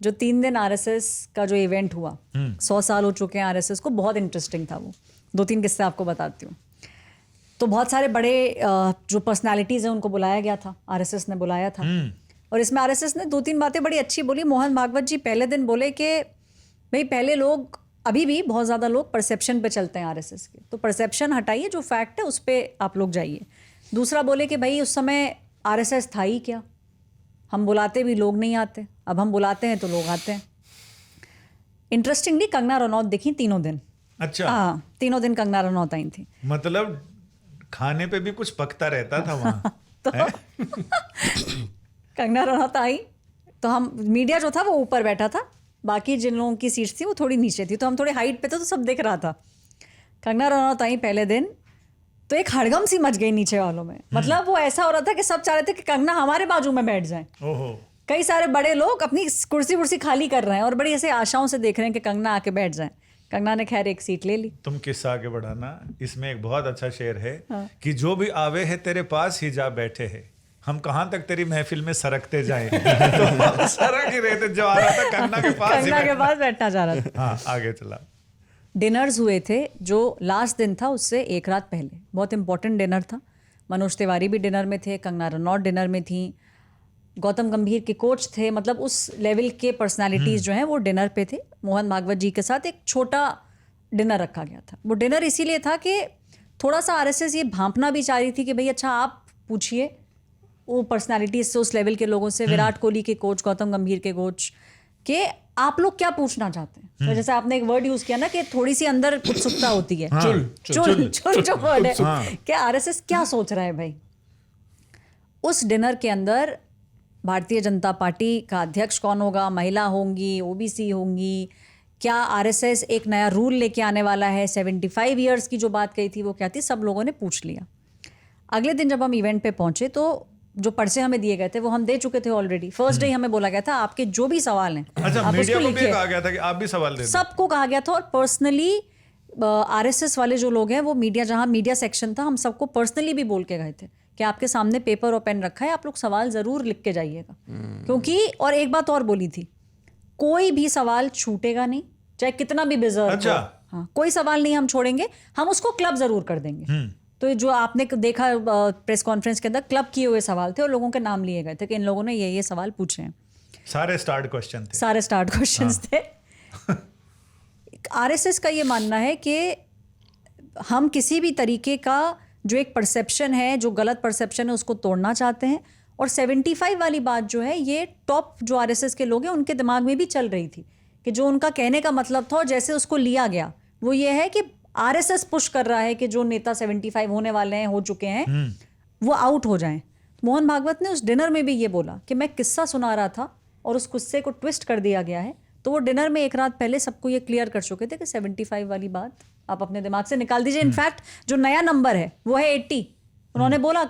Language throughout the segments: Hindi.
जो 3 दिन आरएसएस का जो इवेंट हुआ, 100 साल हो चुके हैं आरएसएस को, बहुत इंटरेस्टिंग था वो। 2-3 किस्से आपको बताती हूँ। तो बहुत सारे बड़े जो पर्सनालिटीज़ हैं उनको बुलाया गया था, आरएसएस ने बुलाया था। और इसमें आरएसएस ने 2-3 बातें बड़ी अच्छी बोली। मोहन भागवत जी पहले दिन बोले कि भाई पहले लोग, अभी भी बहुत ज़्यादा लोग परसेप्शन पे चलते हैं आरएसएस के, तो परसेप्शन हटाइए, जो फैक्ट है उस पर आप लोग जाइए। दूसरा बोले कि भाई उस समय आरएसएस था ही क्या, हम बुलाते भी लोग नहीं आते, अब हम बुलाते हैं तो लोग आते हैं। इंटरेस्टिंगली कंगना रनौत दिखी 3 दिन। अच्छा, हाँ, 3 दिन कंगना रनौत आई थी। मतलब खाने पे भी कुछ पकता रहता था वहाँ। तो कंगना रनौत आई तो हम, मीडिया जो था वो ऊपर बैठा था, बाकी जिन लोगों की सीट्स थी वो थोड़ी नीचे थी, तो हम थोड़ी हाइट पे थे तो सब दिख रहा था। कंगना रनौत आई पहले दिन तो एक हड़गम सी मच गई नीचे वालों में। मतलब वो ऐसा हो रहा था कि सब चाह रहे थे कि कंगना हमारे बाजू में बैठ जाए। ओहो। कई सारे बड़े लोग अपनी कुर्सी खाली कर रहे हैं और बड़ी ऐसे आशाओं से देख रहे हैं कि कंगना आके बैठ जाए। कंगना ने खैर एक सीट ले ली। तुम किस्सा आगे बढ़ाना। इसमें एक बहुत अच्छा शेर है कि जो भी आवे है तेरे पास ही जा बैठे है, हम कहाँ तक तेरी महफिल में सरकते जाएं। तो सरक ही रहे थे, जो आ रहा था कंगना के पास कंगना के पास बैठना चाह रहा था। हाँ, आगे चला। डिनर्स हुए थे, जो लास्ट दिन था उससे एक रात पहले, बहुत इंपॉर्टेंट डिनर था। मनोज तिवारी भी डिनर में थे, कंगना रनौत डिनर में थी, गौतम गंभीर के कोच थे। मतलब उस लेवल के पर्सनालिटीज़ जो हैं वो डिनर पे थे। मोहन भागवत जी के साथ एक छोटा डिनर रखा गया था। वो डिनर इसीलिए था कि थोड़ा सा आरएसएस ये भांपना भी चाह रही थी कि भाई अच्छा आप पूछिए वो पर्सनालिटीज़ से, उस लेवल के लोगों से, विराट कोहली के कोच, गौतम गंभीर के कोच, कि आप लोग क्या पूछना चाहते हैं। तो जैसे आपने एक वर्ड यूज़ किया ना कि थोड़ी सी अंदर उत्सुकता होती है। चुल जो वर्ड है कि आरएसएस क्या सोच रहा है भाई। उस डिनर के अंदर भारतीय जनता पार्टी का अध्यक्ष कौन होगा, महिला होंगी, ओबीसी होंगी, क्या आरएसएस एक नया रूल लेके आने वाला है, 75 ईयर्स की जो बात कही थी वो क्या थी, सब लोगों ने पूछ लिया। अगले दिन जब हम इवेंट पे पहुंचे तो जो पर्चे हमें दिए गए थे वो हम दे चुके थे ऑलरेडी। फर्स्ट डे हमें बोला गया था आपके जो भी सवाल हैं, अच्छा, आप मीडिया उसको को भी लिखिए। कहा गया था कि आप भी सवाल दे दो। सबको कहा गया था। और पर्सनली आरएसएस वाले जो लोग हैं वो मीडिया, जहां मीडिया सेक्शन था, हम सबको पर्सनली भी बोल के गए थे कि आपके सामने पेपर और पेन रखा है, आप लोग सवाल जरूर लिख के जाइएगा। क्योंकि और एक बात और बोली थी, कोई भी सवाल छूटेगा नहीं, चाहे कितना भी बिजर्व अच्छा। हो। हाँ, कोई सवाल नहीं हम छोड़ेंगे, हम उसको क्लब जरूर कर देंगे। तो जो आपने देखा प्रेस कॉन्फ्रेंस के अंदर, क्लब किए हुए सवाल थे और लोगों के नाम लिए गए थे कि इन लोगों ने ये सवाल पूछे हैं। सारे स्टार्ट क्वेश्चन थे। सारे स्टार्ट क्वेश्चंस थे। आरएसएस का ये मानना है कि हम किसी भी तरीके का जो एक परसेप्शन है, जो गलत परसेप्शन है, उसको तोड़ना चाहते हैं। और 75 वाली बात जो है, ये टॉप जो आरएसएस के लोग हैं उनके दिमाग में भी चल रही थी कि जो उनका कहने का मतलब था और जैसे उसको लिया गया वो ये है कि आरएसएस पुश कर रहा है कि जो नेता 75 होने वाले हैं, हो चुके हैं, वो आउट हो जाएं। मोहन भागवत ने उस डिनर में भी ये बोला कि मैं किस्सा सुना रहा था और उस किस्से को ट्विस्ट कर दिया गया है। तो वो डिनर में एक रात पहले सबको ये क्लियर कर चुके थे कि 75 वाली बात आप अपने दिमाग से निकाल दीजिए। इनफैक्ट जो नया नंबर है वो है 80। उन्होंने बोला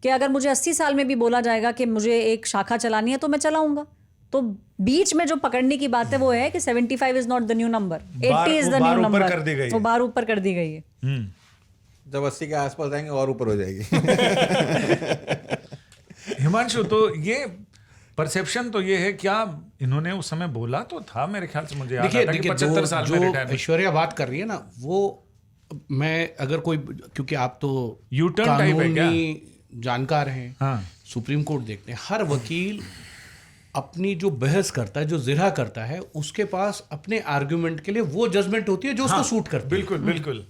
कि अगर मुझे 80 साल में भी बोला जाएगा कि मुझे एक शाखा चलानी है तो मैं चलाऊंगा। तो बीच में जो पकड़ने की बात है वो है कि 75 is not the new number, 80 is the new number. वो बार ऊपर कर दी गई है। जब 80 के आसपास जाएंगे और ऊपर हो जाएगी। हिमांशु, तो ये परसेप्शन तो ये है, क्या इन्होंने उस समय बोला तो था, मेरे ख्याल से मुझे याद आता है कि 75 साल में रिटायरमेंट। ऐश्वर्या बात कर रही है ना, वो मैं अगर कोई, क्योंकि आप तो U-turn टाइप है क्या? जानकार हैं, हाँ। सुप्रीम कोर्ट देखते हैं, हर वकील अपनी जो बहस करता है, जो जिरह करता है, उसके पास अपने आर्गुमेंट के लिए वो जजमेंट होती है जो उसको सूट करती है। बिल्कुल बिल्कुल।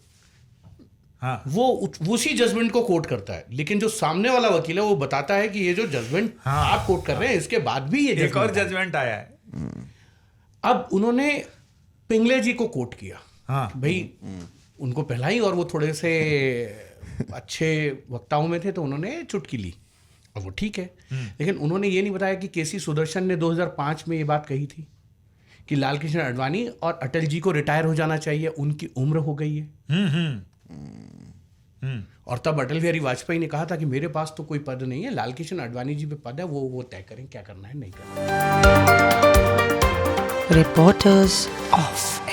हाँ, वो उसी जजमेंट को कोट करता है। लेकिन जो सामने वाला वकील है वो बताता है कि ये जो जजमेंट आप कोट कर रहे हैं, इसके बाद भी ये एक और जजमेंट आया है। अब उन्होंने पिंगले जी को कोट किया। हाँ, भाई उनको पहला ही, और वो थोड़े से अच्छे वक्ताओं में थे तो उन्होंने चुटकी ली और वो ठीक है। लेकिन उन्होंने ये नहीं बताया कि केसी सुदर्शन ने 2005 में ये बात कही थी कि लाल कृष्ण आडवाणी और अटल जी को रिटायर हो जाना चाहिए, उनकी उम्र हो गई है। और तब अटल बिहारी वाजपेयी ने कहा था कि मेरे पास तो कोई पद नहीं है, लाल कृष्ण आडवाणी जी पे पद है, वो तय करें क्या करना है, नहीं करना है। Reporters of.